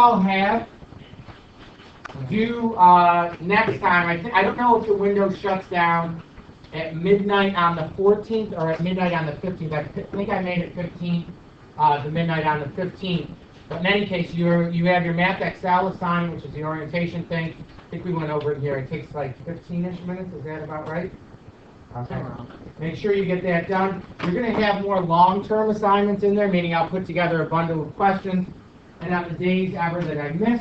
I'll have due next time. I don't know if the window shuts down at midnight on the 14th or at midnight on the 15th. I think I made it 15th, the midnight on the 15th. But in any case, you have your Math Excel assignment, which is the orientation thing. I think we went over it here. It takes like 15-ish minutes. Is that about right? Okay. Make sure you get that done. You're going to have more long-term assignments in there, meaning I'll put together a bundle of questions. And on the days ever that I miss,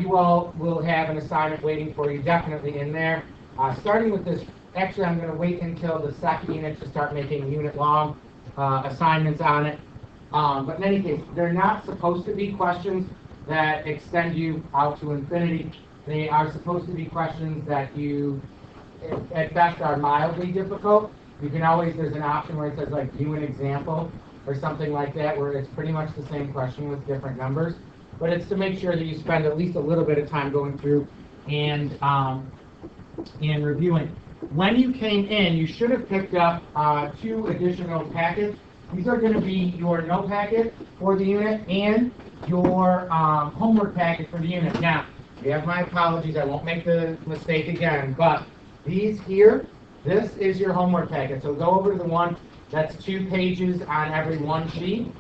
you all will have an assignment waiting for you definitely in there. Starting with this, actually I'm going to wait until the second unit to start making unit-long assignments on it. But in any case, they're not supposed to be questions that extend you out to infinity. They are supposed to be questions that you, at best, are mildly difficult. You can always, there's an option where it says like view an example or something like that, where it's pretty much the same question with different numbers. But it's to make sure that you spend at least a little bit of time going through and reviewing. When you came in, you should have picked up 2 additional packets. These are going to be your note packet for the unit and your homework packet for the unit. Now, you have my apologies. I won't make the mistake again. But these here, this is your homework packet. So go over to the one that's 2 pages on every one sheet.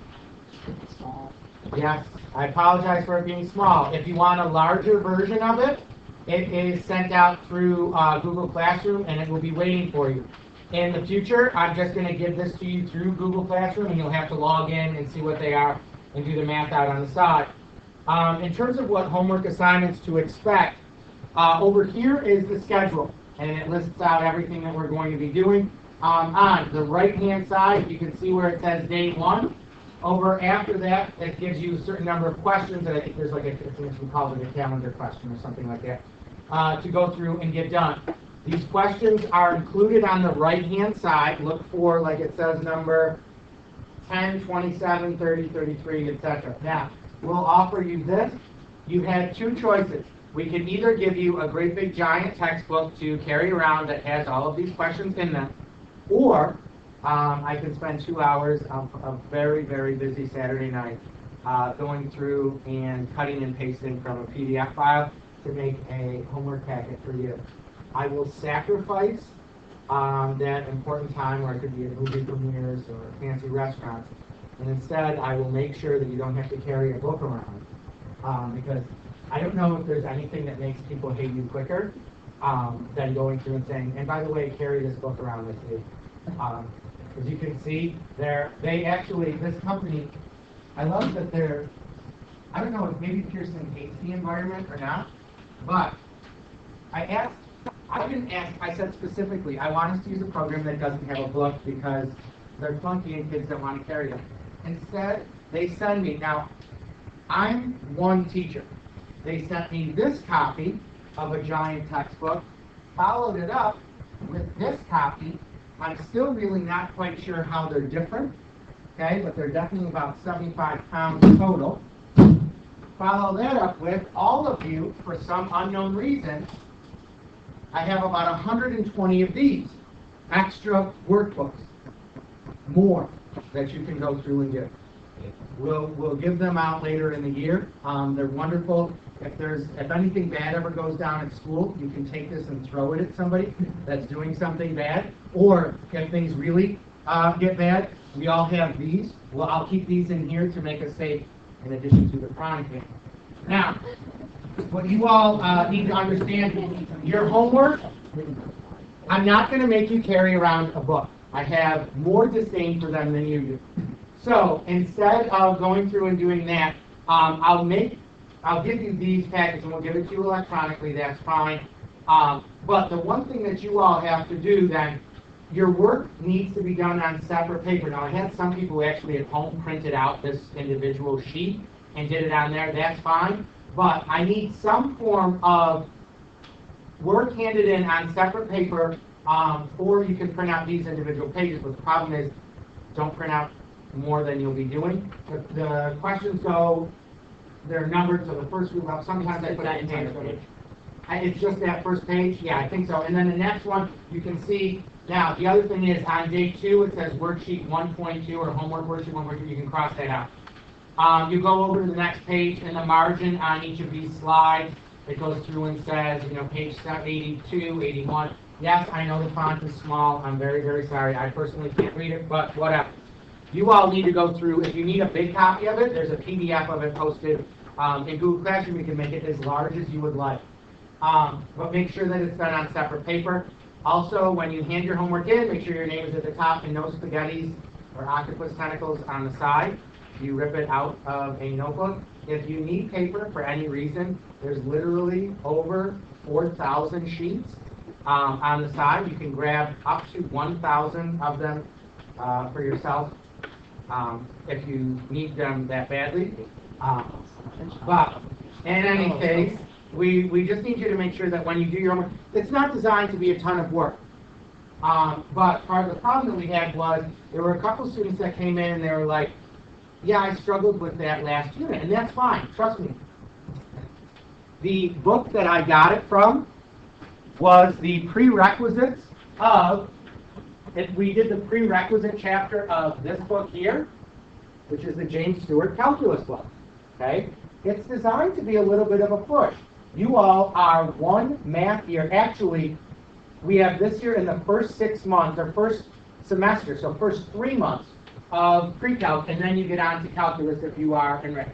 Yes, I apologize for it being small. If you want a larger version of it, it is sent out through Google Classroom, and it will be waiting for you. In the future, I'm just going to give this to you through Google Classroom, and you'll have to log in and see what they are and do the math out on the side. In terms of what homework assignments to expect, over here is the schedule, and it lists out everything that we're going to be doing. On the right-hand side, you can see where it says day 1. Over after that, it gives you a certain number of questions, and I think there's like we call it a calendar question or something like that, to go through and get done. These questions are included on the right-hand side. Look for, like it says, number 10, 27, 30, 33, etc. Now, we'll offer you this. You had 2 choices. We can either give you a great big giant textbook to carry around that has all of these questions in them, or I can spend 2 hours of a very, very busy Saturday night going through and cutting and pasting from a PDF file to make a homework packet for you. I will sacrifice that important time where it could be at movie premieres or fancy restaurants, and instead I will make sure that you don't have to carry a book around, because I don't know if there's anything that makes people hate you quicker than going through and saying, and by the way, carry this book around with you. As you can see, this company, I love that I don't know if maybe Pearson hates the environment or not, but I said specifically, I want us to use a program that doesn't have a book because they're clunky and kids don't want to carry them. Instead, they send me, now, I'm one teacher. They sent me this copy of a giant textbook, followed it up with this copy. I'm still really not quite sure how they're different, okay, but they're definitely about 75 pounds total. Follow that up with, all of you, for some unknown reason, I have about 120 of these extra workbooks, more, that you can go through and get. We'll give them out later in the year. They're wonderful. If anything bad ever goes down at school, you can take this and throw it at somebody that's doing something bad. Or if things really get bad, we all have these. Well, I'll keep these in here to make us safe, in addition to the chronic thing. Now, what you all need to understand, your homework, I'm not going to make you carry around a book. I have more disdain for them than you do. So instead of going through and doing that, I'll give you these packets and we'll give it to you electronically. That's fine. But the one thing that you all have to do then, your work needs to be done on separate paper. Now, I had some people who actually at home printed out this individual sheet and did it on there. That's fine. But I need some form of work handed in on separate paper, or you can print out these individual pages. But the problem is, don't print out more than you'll be doing. The questions go, they're numbered, so the first group up, sometimes I put it in page. It's just that first page? Yeah, I think so. And then the next one, you can see, now the other thing is on day 2, it says worksheet 1.2 or homework worksheet 1.2, you can cross that out. You go over to the next page, and the margin on each of these slides, it goes through and says, page 82, 81. Yes, I know the font is small. I'm very, very sorry. I personally can't read it, but whatever. You all need to go through. If you need a big copy of it, there's a PDF of it posted in Google Classroom. You can make it as large as you would like. But make sure that it's done on separate paper. Also, when you hand your homework in, make sure your name is at the top and no spaghettis or octopus tentacles on the side. You rip it out of a notebook. If you need paper for any reason, there's literally over 4,000 sheets on the side. You can grab up to 1,000 of them for yourself if you need them that badly. But in any case, we just need you to make sure that when you do your homework, it's not designed to be a ton of work. But part of the problem that we had was there were a couple students that came in and they were like, yeah, I struggled with that last unit, and that's fine, trust me. The book that I got it from was the prerequisites of, we did the prerequisite chapter of this book here, which is the James Stewart Calculus book, okay? It's designed to be a little bit of a push. You all are one math year. Actually, we have this year in the first 6 months, or first semester, so first 3 months of pre-calc, and then you get on to calculus if you are enriched.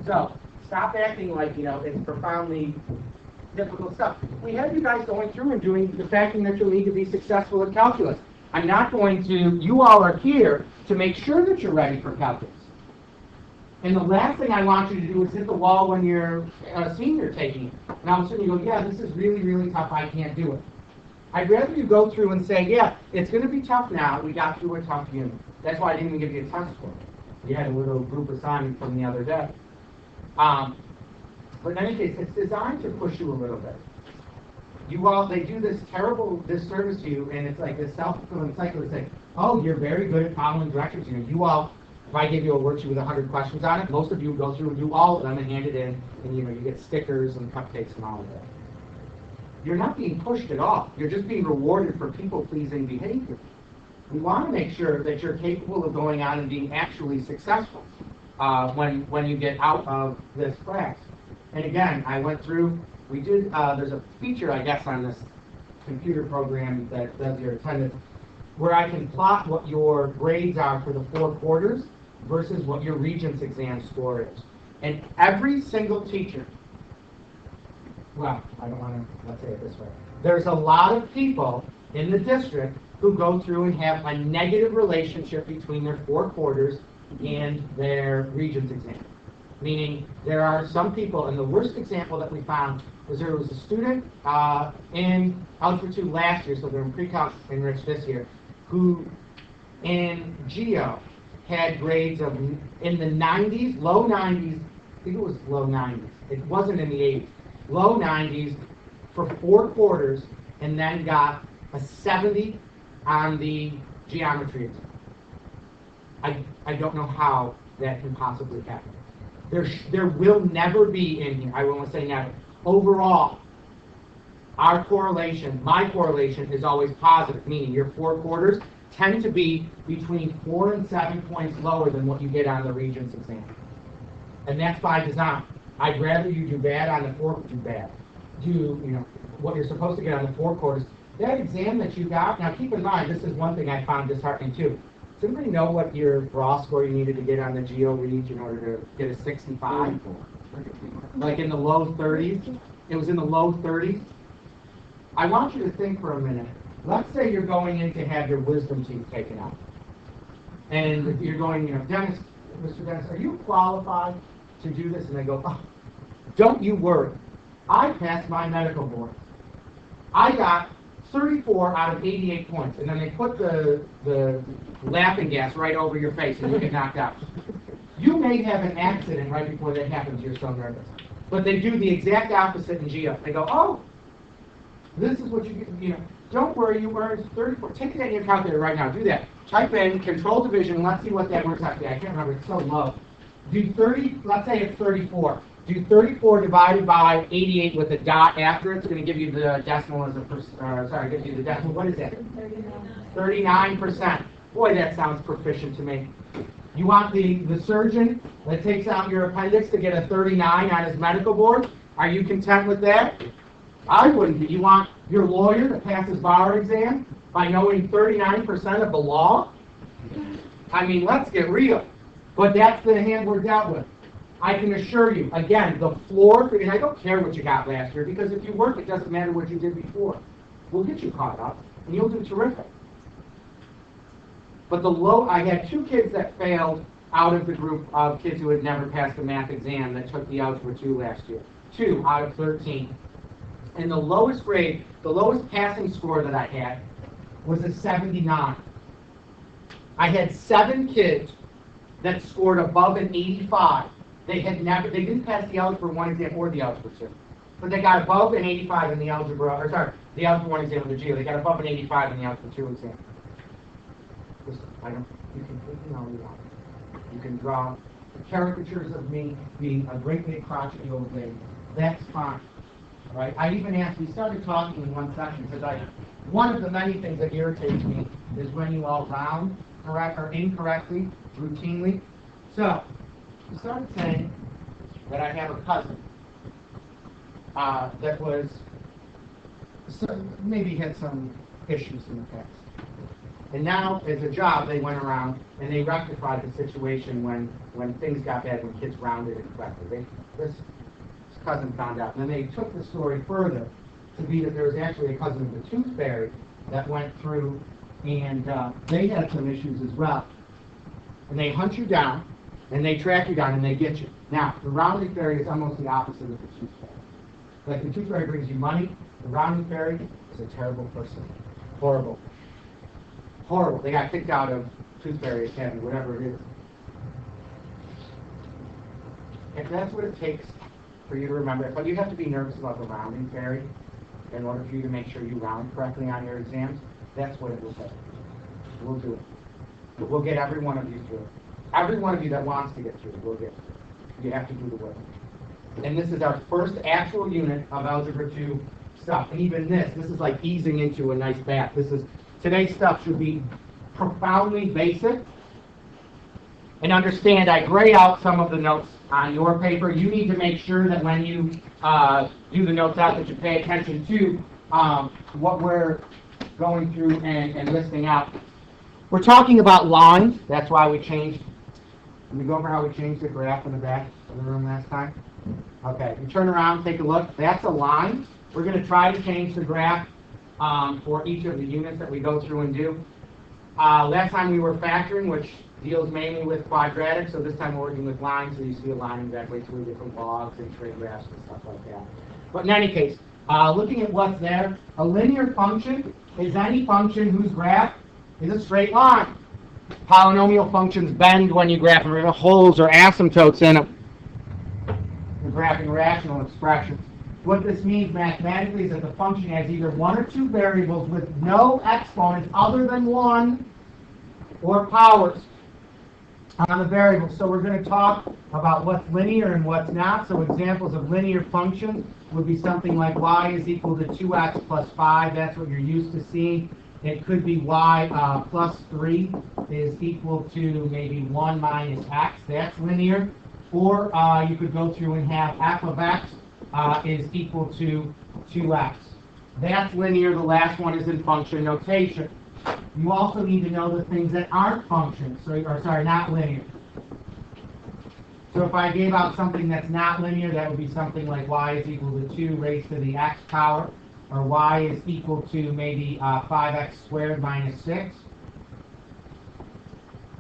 So stop acting like, it's profoundly difficult stuff. We have you guys going through and doing the factoring that you'll need to be successful at calculus. I'm not going to, you all are here to make sure that you're ready for calculus. And the last thing I want you to do is hit the wall when you're a senior taking it. And all of a sudden you go, yeah, this is really, really tough, I can't do it. I'd rather you go through and say, yeah, it's going to be tough now, we got through a tough unit. That's why I didn't even give you a test score. You had a little group assignment from the other day. But in any case, it's designed to push you a little bit. You all, they do this terrible disservice to you, and it's like this self-fulfilling cycle. It's like, oh, you're very good at following directions. You all, if I give you a worksheet with 100 questions on it, most of you go through and do all of them and hand it in, and you get stickers and cupcakes and all of that. You're not being pushed at all. You're just being rewarded for people-pleasing behavior. We want to make sure that you're capable of going on and being actually successful when you get out of this class. And again, I went through, we did, there's a feature, I guess, on this computer program that does your attendance, where I can plot what your grades are for the 4 quarters versus what your Regents exam score is. And every single teacher, well, I don't want to, let's say it this way. There's a lot of people in the district who go through and have a negative relationship between their 4 quarters and their Regents exam. Meaning, there are some people, and the worst example that we found was there was a student in Algebra 2 last year, so they're in pre-calc enriched this year, who in Geo had grades of in the 90s, low 90s, I think it was low 90s. It wasn't in the 80s. Low 90s for 4 quarters, and then got a 70 on the geometry exam. I don't know how that can possibly happen. There will never be in here, I won't say never, overall, our correlation, my correlation is always positive, meaning your 4 quarters tend to be between 4 and 7 points lower than what you get on the Regents exam. And that's by design. I'd rather you do bad on the 4, do bad. Do, what you're supposed to get on the 4 quarters. That exam that you got, now keep in mind, this is one thing I found disheartening too. Does anybody know what your raw score you needed to get on the Geo Reach in order to get a 65? Like in the low 30s? It was in the low 30s? I want you to think for a minute. Let's say you're going in to have your wisdom teeth taken out. And you're going, Dennis, Mr. Dennis, are you qualified to do this? And they go, oh, don't you worry. I passed my medical board. I got 34 out of 88 points. And then they put the laughing gas right over your face and you get knocked out. You may have an accident right before that happens. You're so nervous. But they do the exact opposite in Geo. They go, oh, this is what you get, don't worry, you earned 34. Take that in your calculator right now. Do that. Type in control division. Let's see what that works out to be. I can't remember. It's so low. Do 30, let's say it's 34. Do 34 divided by 88 with a dot after it's going to give you the decimal as a gives you the decimal. What is that? 39%. Boy, that sounds proficient to me. You want the surgeon that takes out your appendix to get a 39 on his medical board? Are you content with that? I wouldn't be. You want your lawyer to pass his bar exam by knowing 39% of the law? I mean, let's get real. But that's the hand we're dealt with. I can assure you, again, the floor, and I don't care what you got last year, because if you work, it doesn't matter what you did before. We'll get you caught up, and you'll do terrific. But I had 2 kids that failed out of the group of kids who had never passed the math exam that took the Algebra 2 last year. 2 out of 13. And the lowest grade, the lowest passing score that I had was a 79. I had 7 kids that scored above an 85. They didn't pass the Algebra 1 exam or the Algebra 2. But they got above an 85 in the Algebra 1 exam with the GEO. They got above an 85 in the Algebra 2 exam. You can completely know you want. You can draw caricatures of me being a great big crotchety old lady. That's fine. Right? I even asked, we started talking in one session, because one of the many things that irritates me is when you all round correct or incorrectly, routinely. So, we started saying that I have a cousin that was, maybe had some issues in the past. And now, as a job, they went around and they rectified the situation when things got bad, when kids rounded incorrectly. This cousin found out. And then they took the story further to be that there was actually a cousin of the tooth fairy that went through, and they had some issues as well. And they hunt you down, and they track you down, and they get you. Now, the rounding fairy is almost the opposite of the tooth fairy. Like, the tooth fairy brings you money, the rounding fairy is a terrible person. Horrible. Horrible. They got kicked out of Tooth Fairy Academy, whatever it is. If that's what it takes for you to remember it, but you have to be nervous about the rounding fairy in order for you to make sure you round correctly on your exams. That's what it will take. We'll do it. We'll get every one of you through it. Every one of you that wants to get through it, we'll get through it. You have to do the work. And this is our first actual unit of Algebra 2 stuff. And even this is like easing into a nice bath. Today's stuff should be profoundly basic. And understand, I gray out some of the notes on your paper. You need to make sure that when you do the notes out that you pay attention to what we're going through and listing out. We're talking about lines. That's why we changed. Let me go over how we changed the graph in the back of the room last time. Okay, you turn around, take a look. That's a line. We're going to try to change the graph for each of the units that we go through and do. Last time we were factoring, which deals mainly with quadratics, so this time we're working with lines, so you see a line exactly through different logs and trig graphs and stuff like that. But in any case, looking at what's there, a linear function is any function whose graph is a straight line. Polynomial functions bend when you graph them, or holes or asymptotes in them. You're graphing rational expressions. What this means mathematically is that the function has either 1 or 2 variables with no exponents other than 1 or powers on the variable. So we're going to talk about what's linear and what's not. So examples of linear functions would be something like y is equal to 2x plus 5. That's what you're used to seeing. It could be y plus 3 is equal to maybe 1 minus x. That's linear. Or you could go through and have f of x is equal to 2x. That's linear. The last one is in function notation. You also need to know the things that aren't functions, not linear. So if I gave out something that's not linear, that would be something like y is equal to 2 raised to the x power, or y is equal to maybe 5x squared minus 6.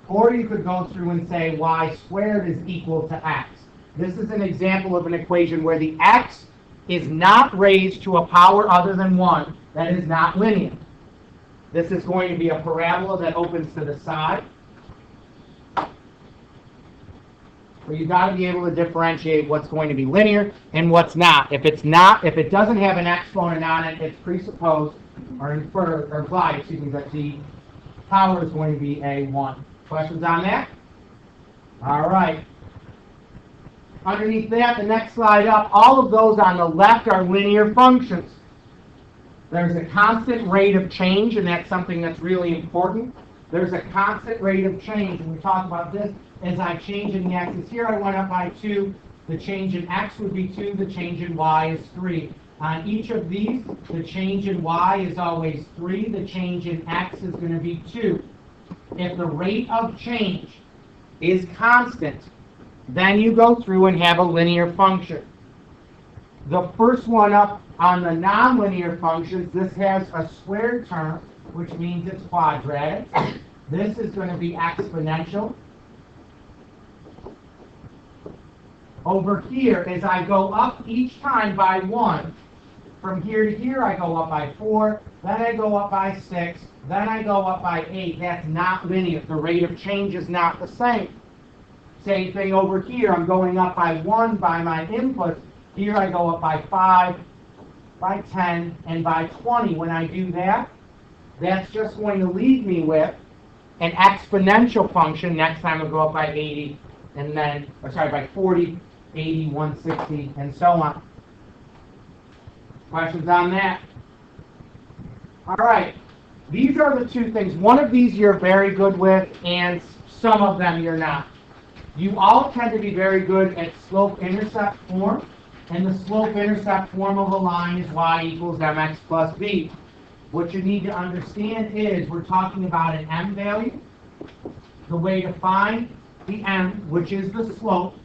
Or you could go through and say y squared is equal to x. This is an example of an equation where the x is not raised to a power other than 1. That is not linear. This is going to be a parabola that opens to the side. But you've got to be able to differentiate what's going to be linear and what's not. If it doesn't have an exponent on it, it's presupposed or implied, that the power is going to be a 1. Questions on that? All right. Underneath that, the next slide up, all of those on the left are linear functions. There's a constant rate of change, and that's something that's really important. There's a constant rate of change. When we talk about this, as I change in the axis here, I went up by 2. The change in x would be 2. The change in y is 3. On each of these, the change in y is always 3. The change in x is going to be 2. If the rate of change is constant, then you go through and have a linear function. The first one up on the nonlinear functions, this has a squared term, which means it's quadratic. This is going to be exponential. Over here, as I go up each time by 1, from here to here I go up by 4, then I go up by 6, then I go up by 8. That's not linear. The rate of change is not the same. Same thing over here. I'm going up by 1 by my input. Here I go up by 5, by 10, and by 20. When I do that, that's just going to leave me with an exponential function. Next time I'll go up by 80, and then, by 40, 80, 160, and so on. Questions on that? All right. These are the two things. One of these you're very good with, and some of them you're not. You all tend to be very good at slope-intercept form, and the slope-intercept form of a line is y equals mx plus b. What you need to understand is we're talking about an m value. The way to find the m, which is the slope,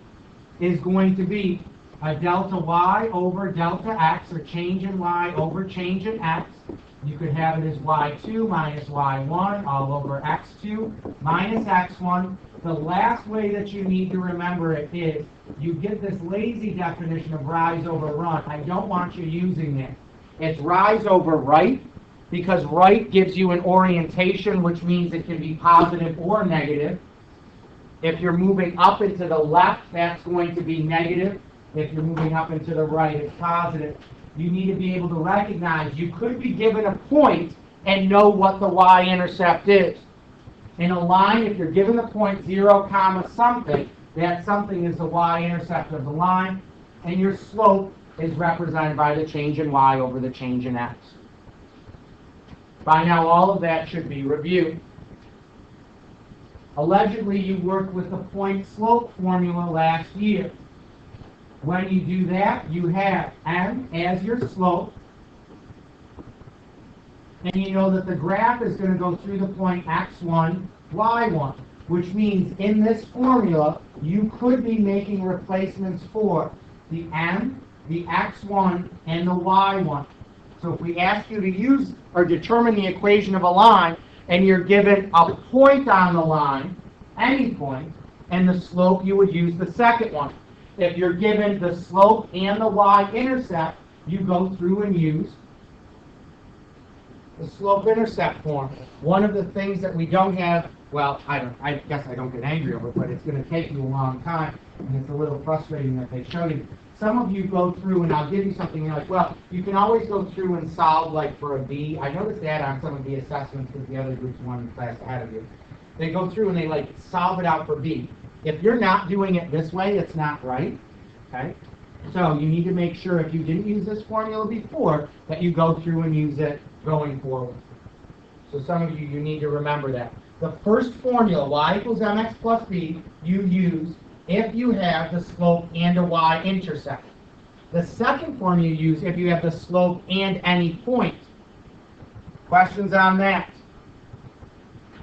is going to be a delta y over delta x, or change in y over change in x. You could have it as y2 minus y1 all over x2 minus x1. The last way that you need to remember it is you get this lazy definition of rise over run. I don't want you using it. It's rise over right, because right gives you an orientation, which means it can be positive or negative. If you're moving up and to the left, that's going to be negative. If you're moving up and to the right, it's positive. You need to be able to recognize you could be given a point and know what the y-intercept is. In a line, if you're given the point 0, comma something, that something is the y-intercept of the line, and your slope is represented by the change in y over the change in x. By now, all of that should be reviewed. Allegedly, you worked with the point-slope formula last year. When you do that, you have m as your slope, and you know that the graph is going to go through the point x1, y1, which means in this formula, you could be making replacements for the m, the x1, and the y1. So if we ask you to use or determine the equation of a line, and you're given a point on the line, any point, and the slope, you would use the second one. If you're given the slope and the y-intercept, you go through and use the slope-intercept form. One of the things that we don't have, well, I guess I don't get angry over it, but it's going to take you a long time, and it's a little frustrating that they show you. Some of you go through, and I'll give you something, you're like, well, you can always go through and solve, like, for a B. I noticed that on some of the assessments because the other group's one class ahead of you. They go through and they, like, solve it out for B. If you're not doing it this way, it's not right, okay? So you need to make sure if you didn't use this formula before, that you go through and use it going forward. So some of you need to remember that. The first formula, y equals mx plus b, you use if you have the slope and a y-intercept. The second formula you use if you have the slope and any point. Questions on that?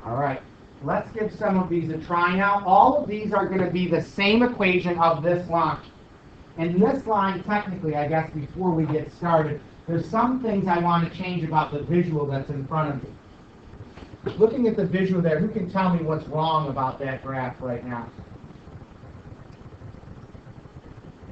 All right. Let's give some of these a try now. All of these are going to be the same equation of this line. And this line, technically, I guess before we get started, there's some things I want to change about the visual that's in front of me. Looking at the visual there, who can tell me what's wrong about that graph right now?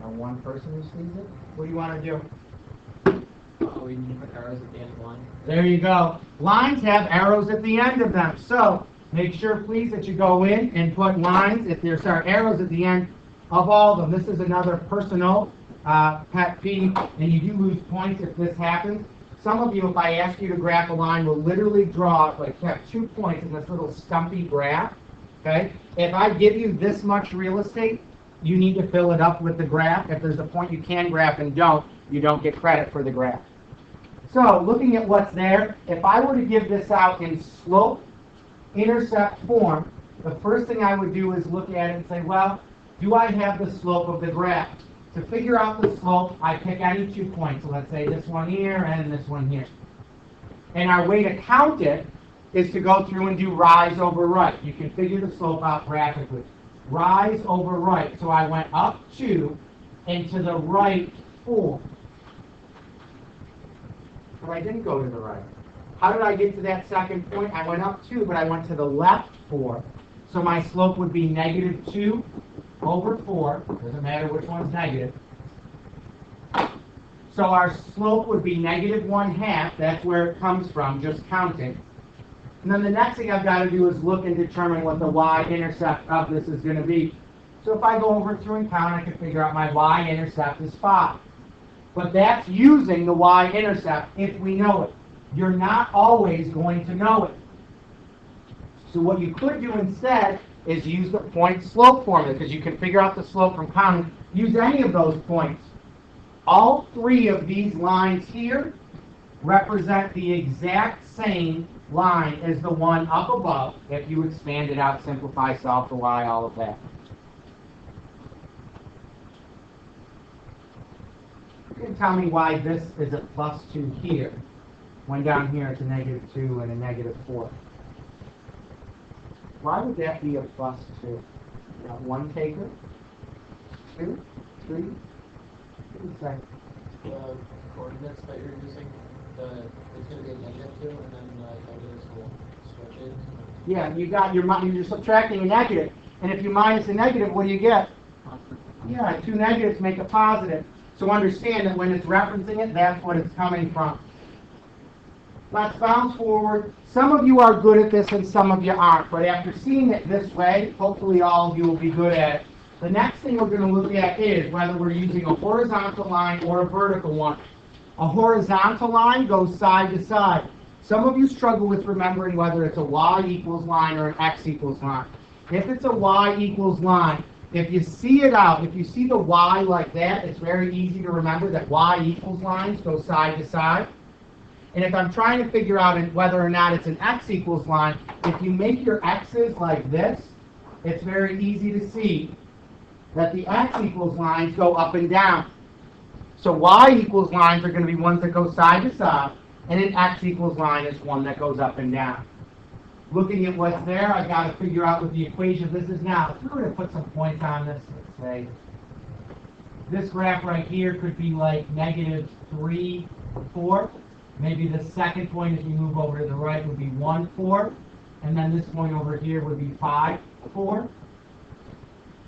One person who sees it? What do you want to do? Oh, we need to put arrows at the end of the line. There you go. Lines have arrows at the end of them. So make sure, please, that you go in and put lines, if there's arrows at the end of all of them. This is another personal pet peeve, and you do lose points if this happens. Some of you, if I ask you to graph a line, will literally draw, like, have 2 points in this little stumpy graph, okay? If I give you this much real estate, you need to fill it up with the graph. If there's a point you can graph and don't, you don't get credit for the graph. So, looking at what's there, if I were to give this out in slope y-intercept form, the first thing I would do is look at it and say, well, do I have the slope of the graph? To figure out the slope, I pick any 2 points. So let's say this one here and this one here. And our way to count it is to go through and do rise over right. You can figure the slope out graphically. Rise over right. So I went up 2 and to the right 4. But I didn't go to the right. How did I get to that second point? I went up 2, but I went to the left 4. So my slope would be negative 2 over 4. Doesn't matter which one's negative. So our slope would be negative 1/2. That's where it comes from, just counting. And then the next thing I've got to do is look and determine what the y-intercept of this is going to be. So if I go over through and count, I can figure out my y-intercept is 5. But that's using the y-intercept if we know it. You're not always going to know it. So what you could do instead is use the point slope formula, because you can figure out the slope from counting. Use any of those points. All 3 of these lines here represent the exact same line as the one up above if you expand it out, simplify, solve for y, all of that. You can tell me why this is a plus 2 here, when down here it's a negative 2 and a negative 4. Why would that be a plus 2? Got 1 taker? 2? 3? What do you say? The coordinates that you're using, it's going to be a negative 2, and then calculus will switch it. Yeah, you're subtracting a negative, and if you minus a negative, what do you get? Yeah, 2 negatives make a positive. So understand that when it's referencing it, that's what it's coming from. Let's bounce forward. Some of you are good at this and some of you aren't, but after seeing it this way, hopefully all of you will be good at it. The next thing we're going to look at is whether we're using a horizontal line or a vertical one. A horizontal line goes side to side. Some of you struggle with remembering whether it's a y equals line or an x equals line. If it's a y equals line, if you see it out, if you see the y like that, it's very easy to remember that y equals lines go side to side. And if I'm trying to figure out whether or not it's an x equals line, if you make your x's like this, it's very easy to see that the x equals lines go up and down. So y equals lines are going to be ones that go side to side, and an x equals line is one that goes up and down. Looking at what's there, I've got to figure out what the equation this is now. If we were to put some points on this, let's say, this graph right here could be like negative 3, 4. Maybe the second point as we move over to the right would be 1, 4. And then this point over here would be 5, 4.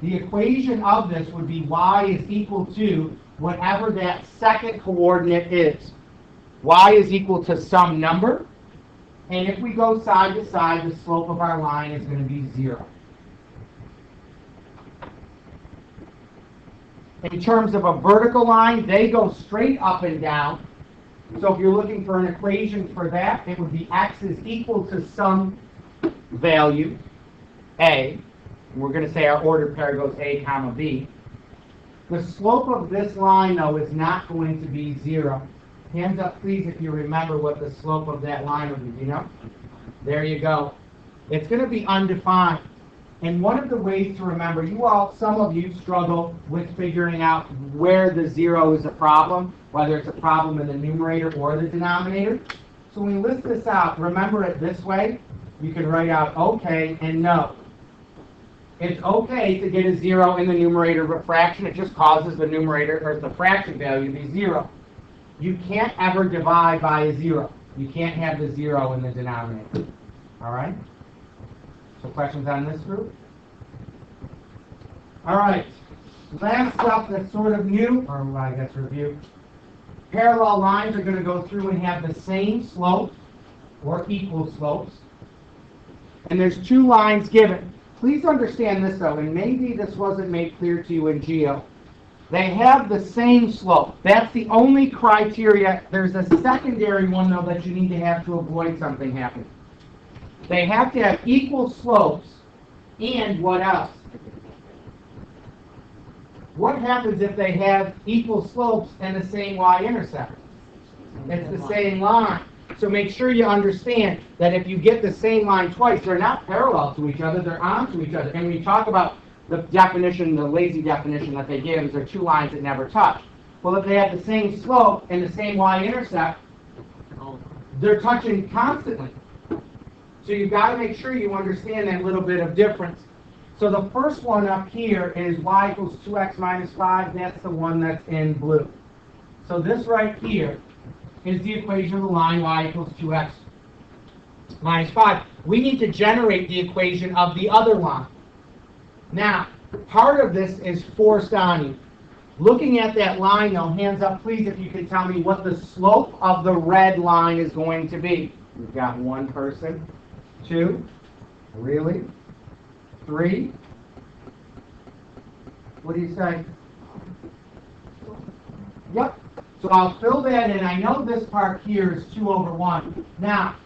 The equation of this would be y is equal to whatever that second coordinate is. Y is equal to some number. And if we go side to side, the slope of our line is going to be 0. In terms of a vertical line, they go straight up and down. So if you're looking for an equation for that, it would be x is equal to some value, a. And we're going to say our ordered pair goes a comma b. The slope of this line, though, is not going to be 0. Hands up, please, if you remember what the slope of that line would be. You know? There you go. It's going to be undefined. And one of the ways to remember, some of you struggle with figuring out where the 0 is a problem, whether it's a problem in the numerator or the denominator. So when we list this out, remember it this way. You can write out okay and no. It's okay to get a 0 in the numerator of a fraction. It just causes the numerator or the fraction value to be 0. You can't ever divide by a 0. You can't have the 0 in the denominator. All right? So questions on this group? All right. Last stuff that's sort of new, or I guess review. Parallel lines are going to go through and have the same slope or equal slopes. And there's 2 lines given. Please understand this, though, and maybe this wasn't made clear to you in Geo. They have the same slope. That's the only criteria. There's a secondary one, though, that you need to have to avoid something happening. They have to have equal slopes, and what else? What happens if they have equal slopes and the same y-intercept? It's the same line. So make sure you understand that if you get the same line twice, they're not parallel to each other, they're onto each other. And when you talk about the definition, the lazy definition that they give is they're two lines that never touch. Well, if they have the same slope and the same y-intercept, they're touching constantly. So you've got to make sure you understand that little bit of difference. So the first one up here is y equals 2x minus 5. That's the one that's in blue. So this right here is the equation of the line y equals 2x minus 5. We need to generate the equation of the other line. Now, part of this is forced on you. Looking at that line, though, hands up please if you can tell me what the slope of the red line is going to be. We've got one person, two, really, three. What do you say? Yep. So I'll fill that in. I know this part here is 2 over 1. Now,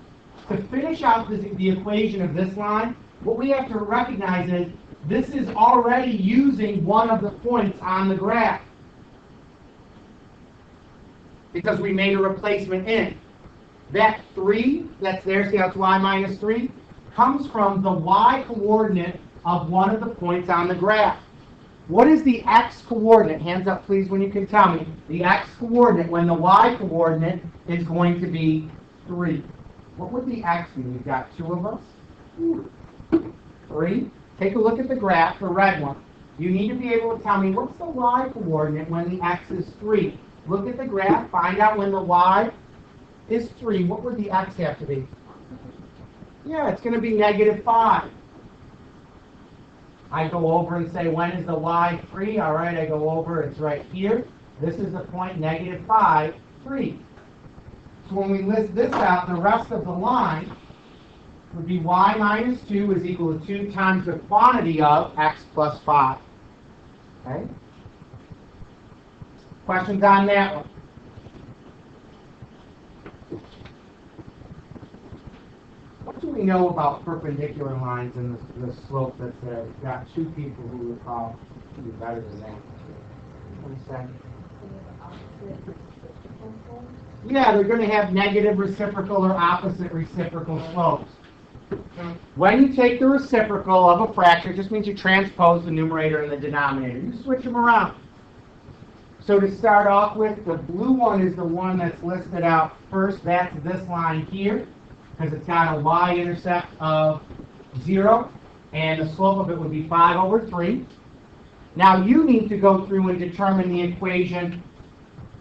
to finish out the equation of this line, what we have to recognize is this is already using one of the points on the graph because we made a replacement in. That 3 that's there, see how it's y minus 3, comes from the y coordinate of one of the points on the graph. What is the x coordinate? Hands up please when you can tell me. The x coordinate when the y coordinate is going to be 3. What would the x be? We've got 2 of us. 3. Take a look at the graph, the red one. You need to be able to tell me what's the y coordinate when the x is 3. Look at the graph, find out when the y is 3. What would the x have to be? Yeah, it's going to be negative 5. I go over and say, when is the y 3? All right, I go over, it's right here. This is the point, negative 5, 3. So when we list this out, the rest of the line would be y minus 2 is equal to 2 times the quantity of x plus 5. Okay? Questions on that one? What do we know about perpendicular lines and the slope that's there? We've got 2 people who recall to be better than that. What do you say? Yeah, they're going to have negative reciprocal or opposite reciprocal slopes. When you take the reciprocal of a fraction, it just means you transpose the numerator and the denominator. You switch them around. So to start off with, the blue one is the one that's listed out first. That's this line here, because it's got a y-intercept of 0, and the slope of it would be 5 over 3. Now you need to go through and determine the equation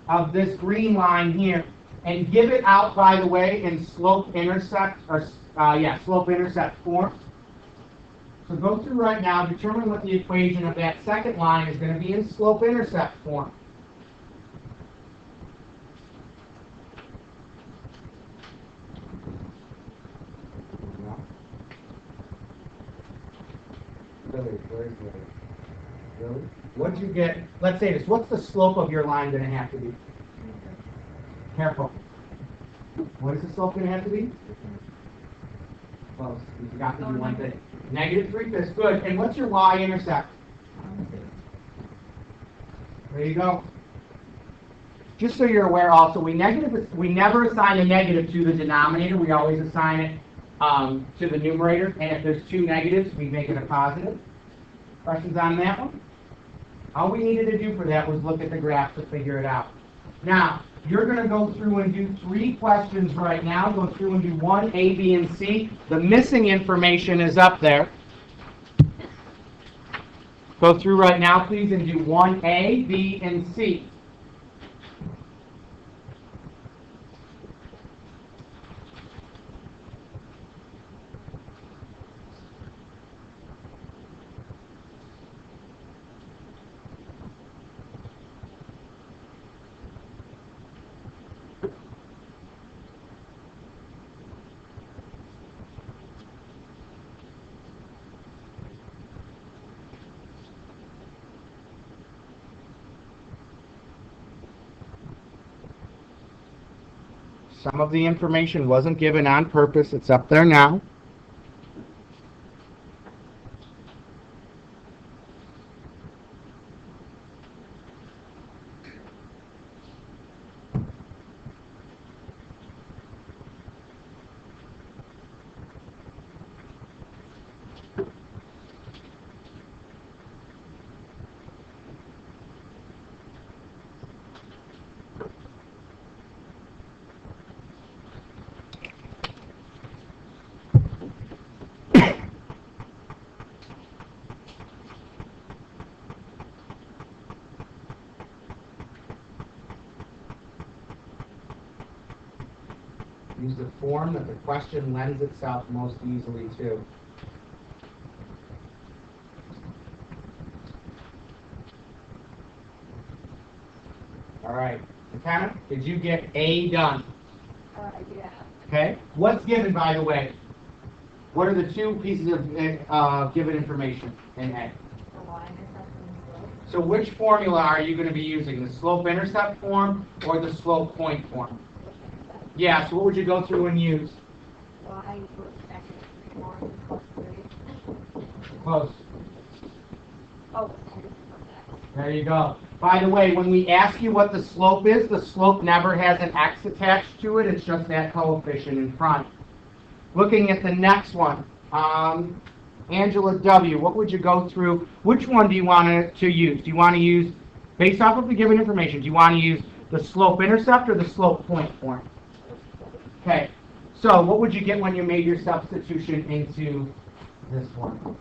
of this green line here, and give it out, by the way, in slope-intercept, or slope-intercept form. So go through right now, determine what the equation of that second line is going to be in slope-intercept form. Really? What'd you get? Let's say this. What's the slope of your line going to have to be? Careful. What is the slope going to have to be? Close. You forgot to do one thing. Negative 3/5. Good. And what's your y-intercept? There you go. Just so you're aware also, we never assign a negative to the denominator. We always assign it to the numerator. And if there's 2 negatives, we make it a positive. Questions on that one? All we needed to do for that was look at the graph to figure it out. Now, you're going to go through and do 3 questions right now. Go through and do 1, A, B, and C. The missing information is up there. Go through right now, please, and do 1A, B, and C. Some of the information wasn't given on purpose. It's up there now. Use the form that the question lends itself most easily to. All right. McKenna, did you get A done? Yeah. Okay. What's given, by the way? What are the two pieces of given information in A? The y-intercept and slope. So which formula are you going to be using? The slope-intercept form or the slope-point form? Yeah, so what would you go through and use? Y equals x 1 plus 3. Close. Oh, and plus x. There you go. By the way, when we ask you what the slope is, the slope never has an x attached to it. It's just that coefficient in front. Looking at the next one, Angela W., what would you go through? Which one do you want to use? Do you want to use, based off of the given information, do you want to use the slope-intercept or the slope-point form? Okay, so what would you get when you made your substitution into this one?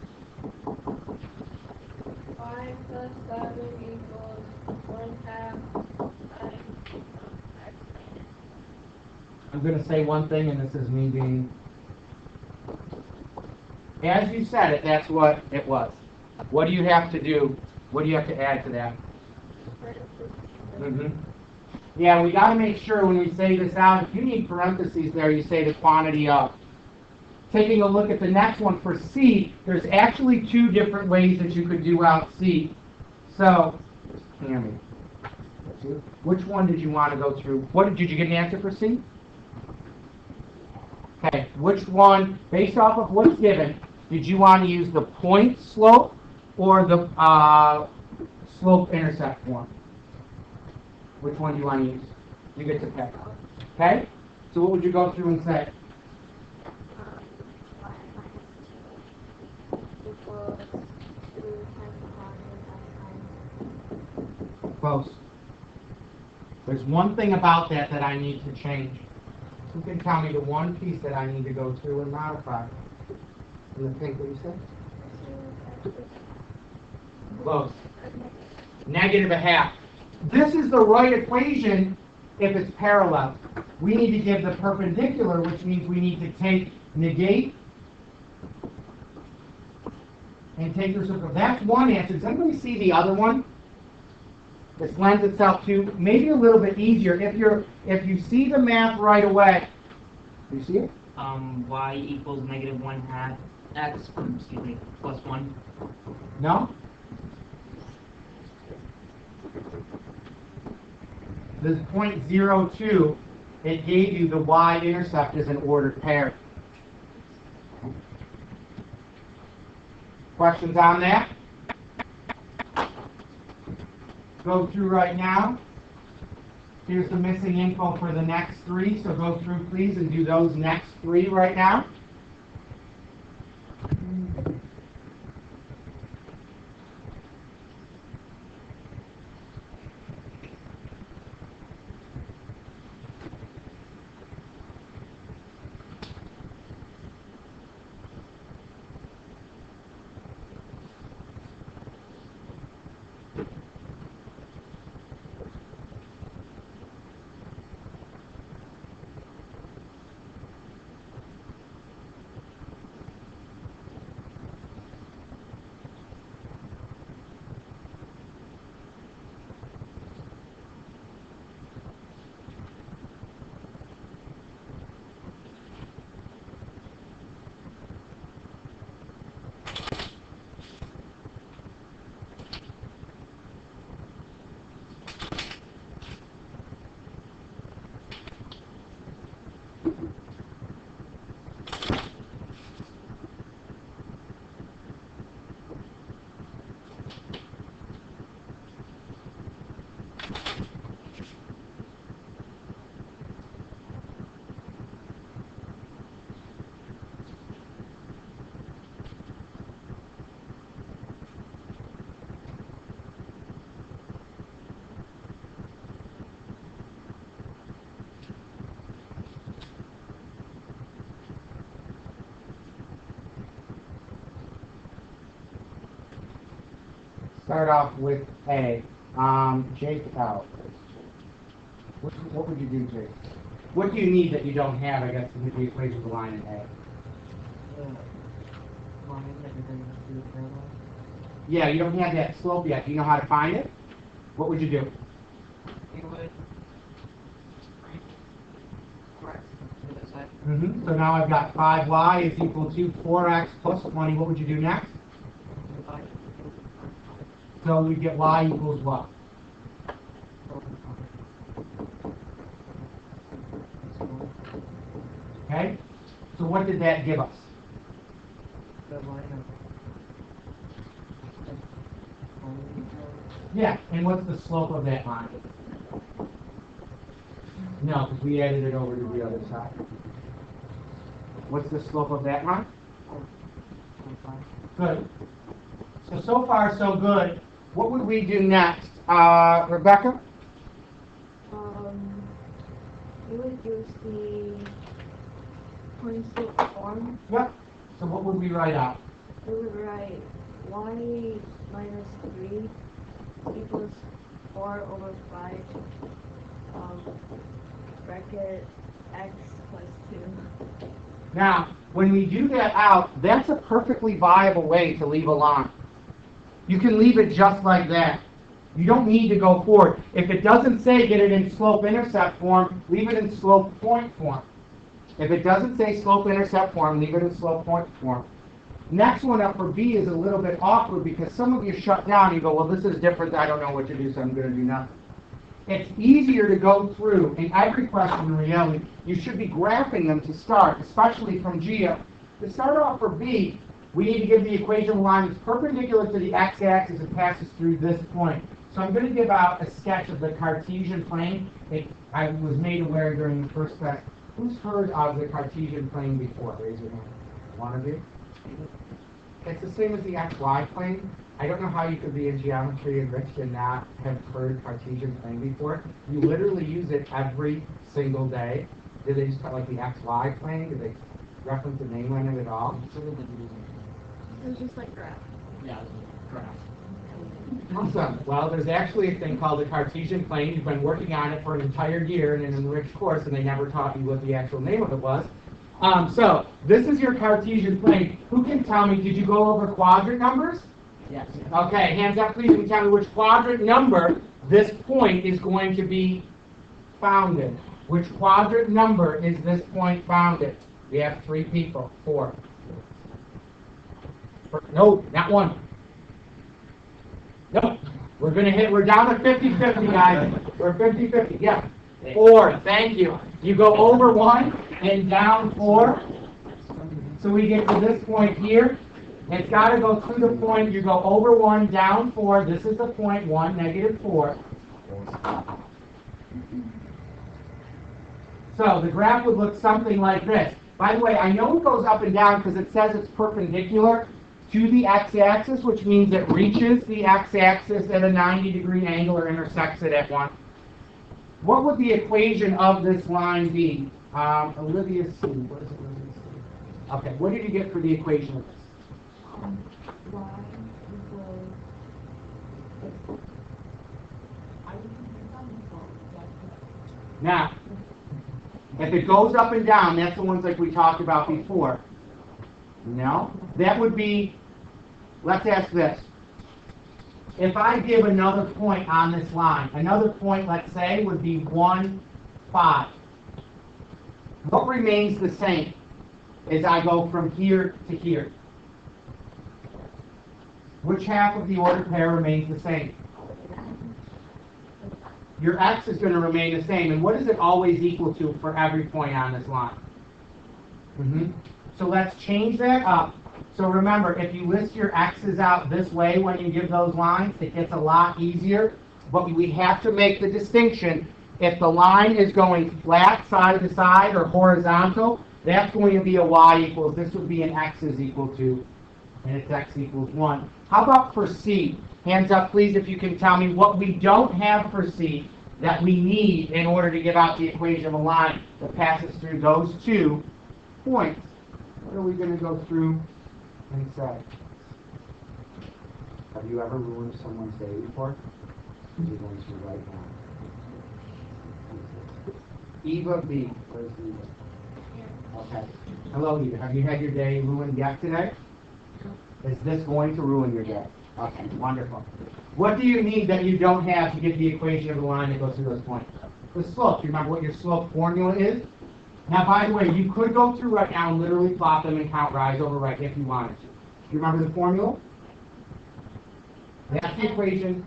5 plus 7 equals 1/2 x. I'm going to say one thing, and this is me being... As you said it, that's what it was. What do you have to do? What do you have to add to that? Yeah, we got to make sure when we say this out, if you need parentheses there, you say the quantity of. Taking a look at the next one for C, there's actually two different ways that you could do out C. So, Tammy, which one did you want to go through? What did you get an answer for C? Okay, which one, based off of what's given, did you want to use the point slope or the slope-intercept form? Which one do you want to use? You get to pick. Okay? So what would you go through and say? Y minus 2 equals 2 times the quantity of x times. Close. There's one thing about that that I need to change. Who can tell me the one piece that I need to go through and modify? In the thing that you said? Close. Negative a half. This is the right equation if it's parallel. We need to give the perpendicular, which means we need to negate and take the reciprocal. That's one answer. Does anybody see the other one? This lends itself to maybe a little bit easier. If you see the math right away, do you see it? Y equals negative 1/2 x, plus 1. No? This 0.02, it gave you the y-intercept as an ordered pair. Questions on that? Go through right now. Here's the missing info for the next three, so go through please and do those next three right now. Start off with A. Jake out. What would you do, Jake? What do you need that you don't have, I guess, to get the equation of the line in A? Line that you're going to do parallel. Yeah, you don't have that slope yet. Do you know how to find it? What would you do? You would correct to this side. So now I've got 5y is equal to 4x plus 20. What would you do next? Divide. So we get y equals what? Okay? So what did that give us? The line of Yeah, and what's the slope of that line? No, because we added it over to the other side. What's the slope of that line? Good. So far, so good. What would we do next? Rebecca? You would use the point slope form. Yep. So what would we write out? We would write y minus 3 equals 4 over 5 bracket x plus 2. Now, when we do that out, that's a perfectly viable way to leave a line. You can leave it just like that. You don't need to go forward. If it doesn't say get it in slope-intercept form, leave it in slope-point form. If it doesn't say slope-intercept form, leave it in slope-point form. Next one up for B is a little bit awkward because some of you shut down and you go, well, this is different. I don't know what to do, so I'm going to do nothing. It's easier to go through in every question in reality. You should be graphing them to start, especially from Geo. To start off for B, we need to give the equation of a line that's perpendicular to the x-axis and passes through this point. So I'm going to give out a sketch of the Cartesian plane. I was made aware during the first class. Who's heard of the Cartesian plane before? Raise your hand. One of you? It's the same as the xy plane. I don't know how you could be in geometry enriched and not have heard Cartesian plane before. You literally use it every single day. Did they just call it like the xy plane? Did they reference the name on it at all? It was just like graph. Yeah, graph. Awesome. Well, there's actually a thing called the Cartesian plane. You've been working on it for an entire year in an enriched course, and they never taught you what the actual name of it was. So this is your Cartesian plane. Who can tell me, did you go over quadrant numbers? Yes. Okay, hands up please and tell me which quadrant number this point is going to be founded. Which quadrant number is this point founded? We have 3 people. 4. No, not 1. Nope. We're down to 50-50, guys. We're 50-50. Yeah. 4. Thank you. You go over 1 and down 4. So we get to this point here. It's got to go through the point. You go over 1, down 4. This is the point 1, negative 4. So the graph would look something like this. By the way, I know it goes up and down because it says it's perpendicular to the x-axis, which means it reaches the x-axis at a 90-degree angle or intersects it at 1. What would the equation of this line be? Olivia C. What is it, Olivia C? Okay, what did you get for the equation of this? Y equals Now, if it goes up and down, that's the ones like we talked about before. No? That would be, let's ask this. If I give another point on this line, another point, let's say, would be 1, 5. What remains the same as I go from here to here? Which half of the ordered pair remains the same? Your x is going to remain the same. And what is it always equal to for every point on this line? So let's change that up. So remember, if you list your x's out this way when you give those lines, it gets a lot easier. But we have to make the distinction. If the line is going flat side to side or horizontal, that's going to be a y equals. This would be an x is equal to, and it's x equals 1. How about for C? Hands up, please, if you can tell me what we don't have for C that we need in order to give out the equation of a line that passes through those 2 points. What are we going to go through and say? Have you ever ruined someone's day before? You're going to right now. Eva B. Where's Eva? Okay. Hello, Eva. Have you had your day ruined yet today? Is this going to ruin your day? Okay, wonderful. What do you need that you don't have to get the equation of the line that goes through those points? The slope. Do you remember what your slope formula is? Now, by the way, you could go through right now and literally plot them and count rise over right if you wanted to. Do you remember the formula? That's the equation.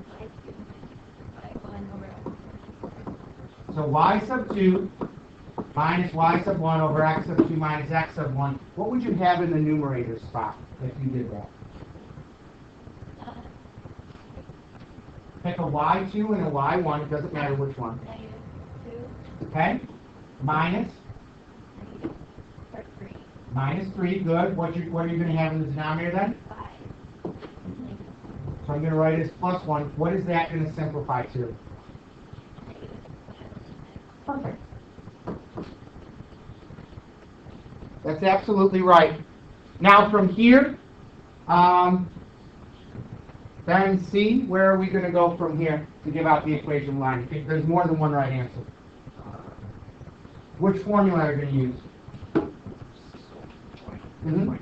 So y sub 2 minus y sub 1 over x sub 2 minus x sub 1. What would you have in the numerator spot if you did that? Pick a y2 and a y1. It doesn't matter which one. Okay? Minus? Minus 3. Good. What are you going to have in the denominator then? So I'm going to write it as plus 1. What is that going to simplify to? Perfect. That's absolutely right. Now from here, then C, where are we going to go from here to give out the equation line? There's more than one right answer. Which formula are you going to use? Mm-hmm.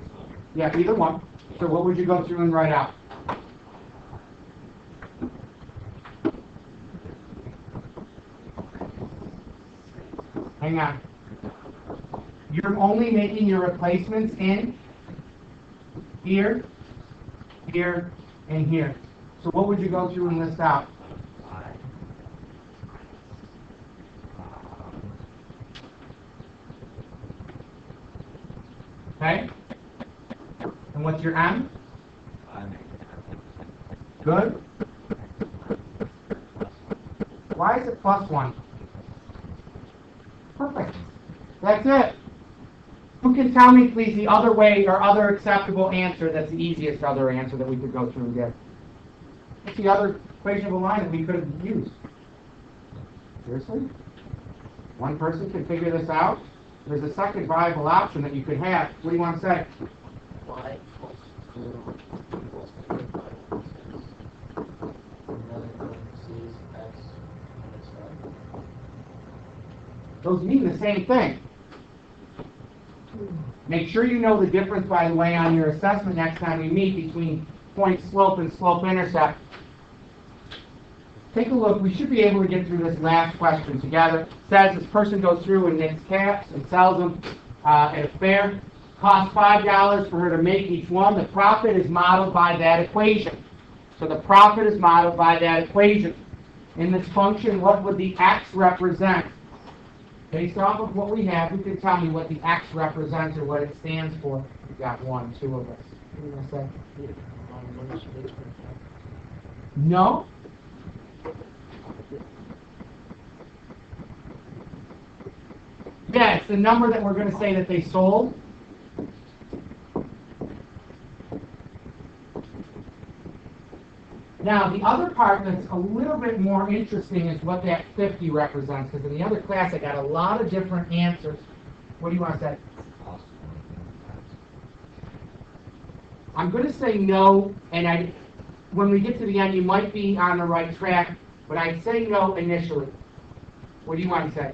Yeah, either one. So what would you go through and write out? Hang on. You're only making your replacements in here, here, and here. So what would you go through and list out? Okay? And what's your M? Good. Why is it plus 1? Perfect. That's it. Who can tell me, please, the other way or other acceptable answer that's the easiest other answer that we could go through and get? What's the other equation of a line that we could have used? Seriously? One person can figure this out? There's a second viable option that you could have. What do you want to say? Y plus 2 equals negative 5 plus 6. Another parentheses x minus 5. Those mean the same thing. Make sure you know the difference, by the way, on your assessment next time we meet between point slope and slope intercept. Take a look. We should be able to get through this last question together. It says this person goes through and knits caps and sells them at a fair. Costs $5 for her to make each one. The profit is modeled by that equation. So the profit is modeled by that equation. In this function, what would the x represent? Based off of what we have, who can tell me what the x represents or what it stands for? We've got 1, 2 of us. What are you going to say? No? Yeah, it's the number that we're going to say that they sold. Now, the other part that's a little bit more interesting is what that 50 represents, because in the other class I got a lot of different answers. What do you want to say? I'm going to say no, and when we get to the end, you might be on the right track, but I'd say no initially. What do you want to say?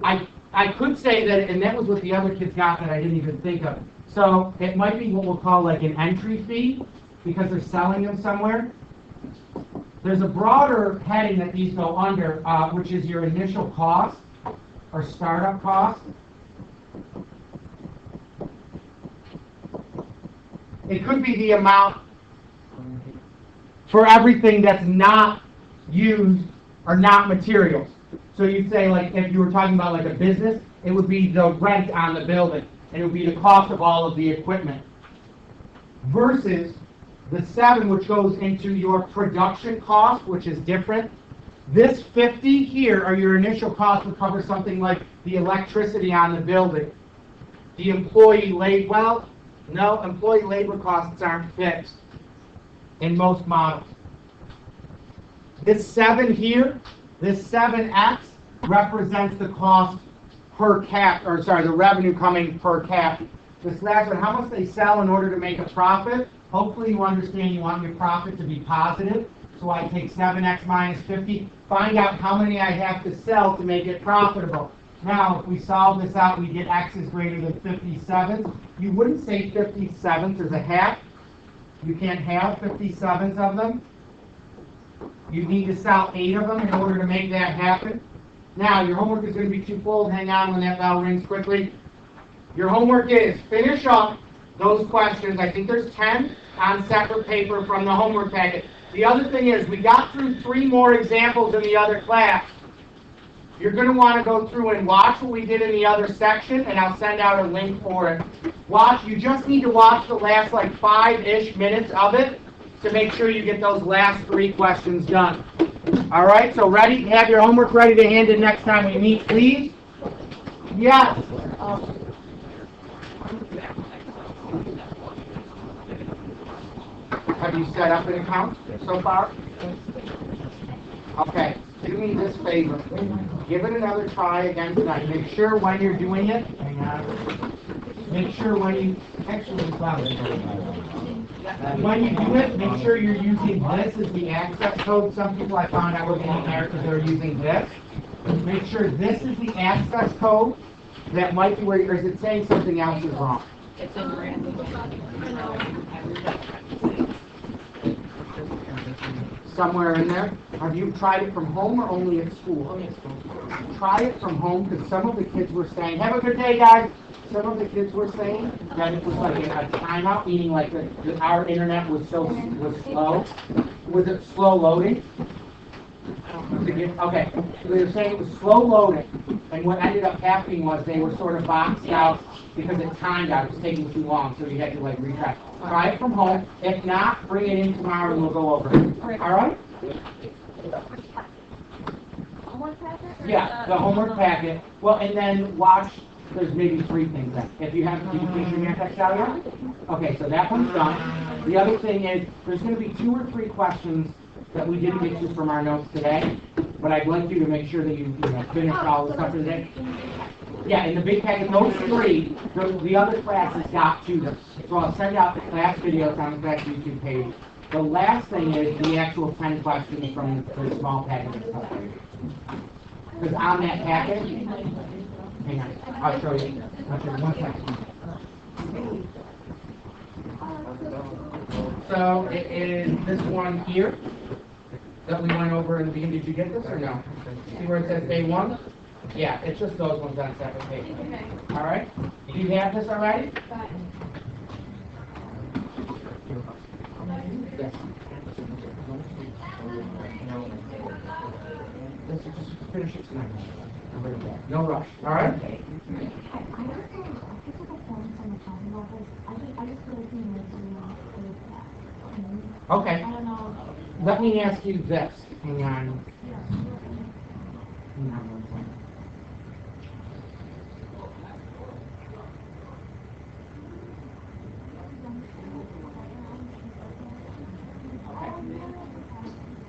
I could say that, and that was what the other kids got that I didn't even think of. So it might be what we'll call like an entry fee, because they're selling them somewhere. There's a broader heading that these go under, which is your initial cost or startup cost. It could be the amount for everything that's not used or not materials. So you'd say, like, if you were talking about like a business, it would be the rent on the building, and it would be the cost of all of the equipment. Versus the 7, which goes into your production cost, which is different. This 50 here are your initial costs to cover something like the electricity on the building. The employee labor, well, no, employee labor costs aren't fixed in most models. This 7 here, this 7x represents the cost per cap, or sorry, the revenue coming per cap. This last one, how much they sell in order to make a profit. Hopefully you understand you want your profit to be positive. So I take 7x minus 50, find out how many I have to sell to make it profitable. Now, if we solve this out, we get x is greater than 57. You wouldn't say 57 is a half. You can't have 57s of them. You need to sell 8 of them in order to make that happen. Now, your homework is going to be twofold. Hang on when that bell rings quickly. Your homework is finish up those questions. I think there's 10 on separate paper from the homework packet. The other thing is, we got through 3 more examples in the other class. You're going to want to go through and watch what we did in the other section, and I'll send out a link for it. Watch. You just need to watch the last like 5-ish minutes of it to make sure you get those last 3 questions done. All right, so ready? Have your homework ready to hand in next time we meet, please? Yes. Have you set up an account so far? Okay, do me this favor. Give it another try again tonight. Make sure when you're doing it, hang on. Make sure when you, actually, when you do it, make sure you're using this as the access code. Some people I found out were getting there because they're using this. Make sure this is the access code. That might be where, or is it saying something else is wrong? It's in random. Somewhere in there. Have you tried it from home or only at school? Try it from home because some of the kids were saying, have a good day, guys. Some of the kids were saying that it was like a timeout, meaning like our internet was slow. Was it slow loading? Okay, so they were saying it was slow loading, and what ended up happening was they were sort of boxed out because it timed out. It was taking too long, so you had to like retry. Try it from home. If not, bring it in tomorrow and we'll go over it. All right? Homework packet? Yeah, the homework packet. Well, and then watch. There's maybe 3 things then. If you haven't, did you finish your math text out yet? Okay, so that one's done. The other thing is, there's going to be 2 or 3 questions that we didn't get to from our notes today, but I'd like you to make sure that you finish all the stuff for today. Yeah, in the big packet, those 3, the other classes got to them. So I'll send out the class videos on the class YouTube page. The last thing is the actual 10 questions from the small packet. Because on that packet, hang on, I'll show you. I'll show you 1 second. So it is this one here that we went over in the beginning. Did you get this or no? See where it says A1? Yeah, it's just those ones on separate paper. All right? Do you have this already? Yes. Let's just finish it tonight. No rush. All right? Okay. Let me ask you this. Hang on.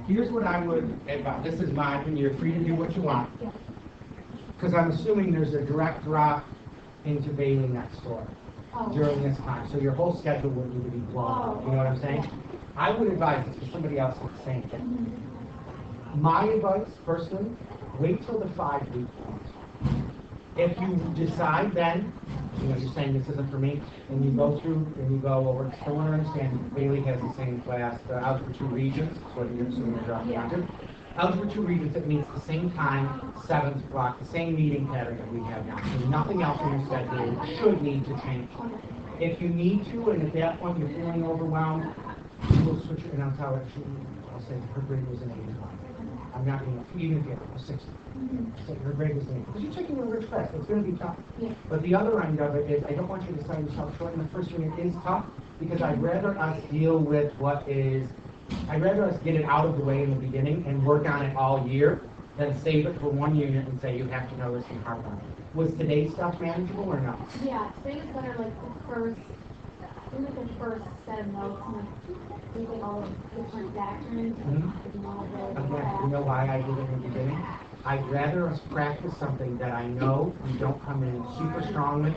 Here's what I would advise. This is my opinion. You're free to do what you want. Because I'm assuming there's a direct drop into Bailey next door during this time. So your whole schedule would need to be blown. You know what I'm saying? I would advise this for somebody else to the same thing. My advice, personally, wait till the 5-week point. If you decide then, you're saying this isn't for me, and you go through and you go over, I want to understand, Bailey has the same class, the Algebra 2 Regents, so you're assuming you're dropping onto. Algebra 2 Regents, it means the same time, 7th block, the same meeting pattern that we have now. So nothing else in your schedule should need to change. If you need to, and at that point you're feeling overwhelmed, we'll switch it, and I'll tell her, I'll say her grade was an 85. I'm not going to, even if you have a 60. So her grade was an 80. Because you're taking a rich class, it's going to be tough. Yeah. But the other end of it is, I don't want you to sell yourself short in the first unit. It is tough, because I'd rather us deal with I'd rather us get it out of the way in the beginning and work on it all year than save it for 1 unit and say you have to know this and harp on it. Was today's stuff manageable or no? Yeah, today's better like the first set of notes and we did all the different factors and all the Again, you know why I did it in the beginning? I'd rather us practice something that I know we don't come in super strongly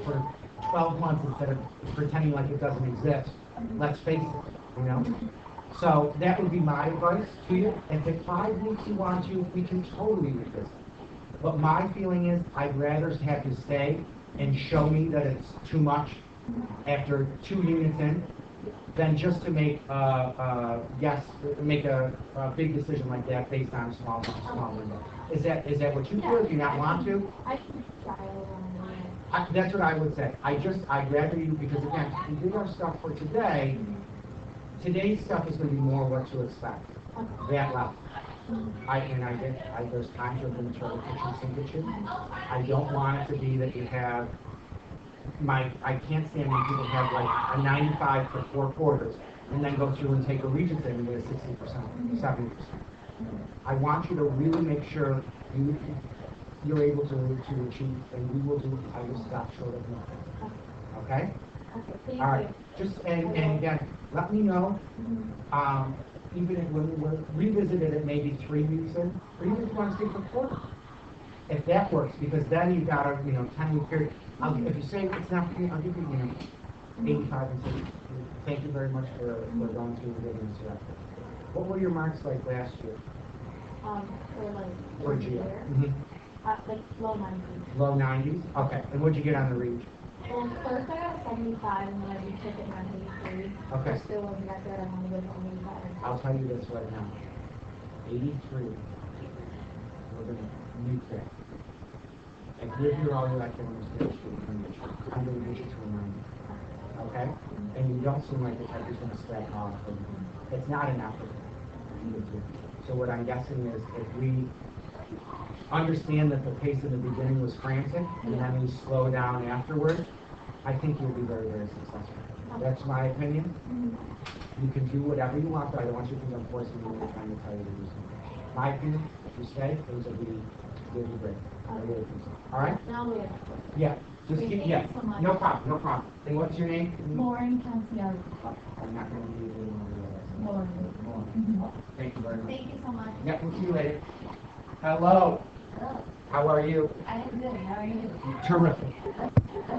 for 12 months instead of pretending like it doesn't exist. Let's face it, So that would be my advice to you. If at 5 weeks you want to, we can totally revisit. But my feeling is I'd rather have you stay and show me that it's too much after 2 units in than just to make make a big decision like that based on a small window. Is that what you feel? If you not want to? I can try over and That's what I would say. I'd rather you, because again, we did our stuff for today. Today's stuff is going to be more what to expect. That level. There's times where I'm going to try to kitchen sink at you. I don't want it to be that you have I can't stand when people have like a 95 for 4 quarters and then go through and take a Regents and get a 60%, 70%. I want you to really make sure you're able to achieve, and we will I will stop short of nothing. Okay? Okay, thank All right. you. Just and again, let me know. Even if when we're revisited it maybe 3 weeks in, or even if you want to stay for 4. If that works, because then you've got a 10-week period. If you say it's not, I'll give you 85 and 60. Thank you very much for going through the giving us that. What were your marks like last year? For GA? Like low 90s. Low 90s? Okay. And what'd you get on the reach? Well, first I got 75, and then I retook it and I 83. Okay. I still wasn't that good. I wanted to go to 85. I'll tell you this right now. 83. We're going to mute that. If you're here all year, I can understand I'm going to get you to a 90. Okay? And you don't seem like the type who's going to slack off. And it's not an effort. So what I'm guessing is if we understand that the pace in the beginning was frantic, and then we slow down afterwards, I think you'll be very, very successful. That's my opinion. You can do whatever you want, but I don't want you to think I'm forcing you or trying to tell you to do something. My opinion, if you stay, things will be great. I really think so. All right? Now we have Yeah. Just Thank keep, you yeah. so much. No problem, no problem. And what's your name? Lauren Santiago. I'm not going to leave you alone. Lauren. Thank you very much. Thank you so much. Yeah, we'll see you later. Hello. Hello. How are you? I am good. How are you? Terrific.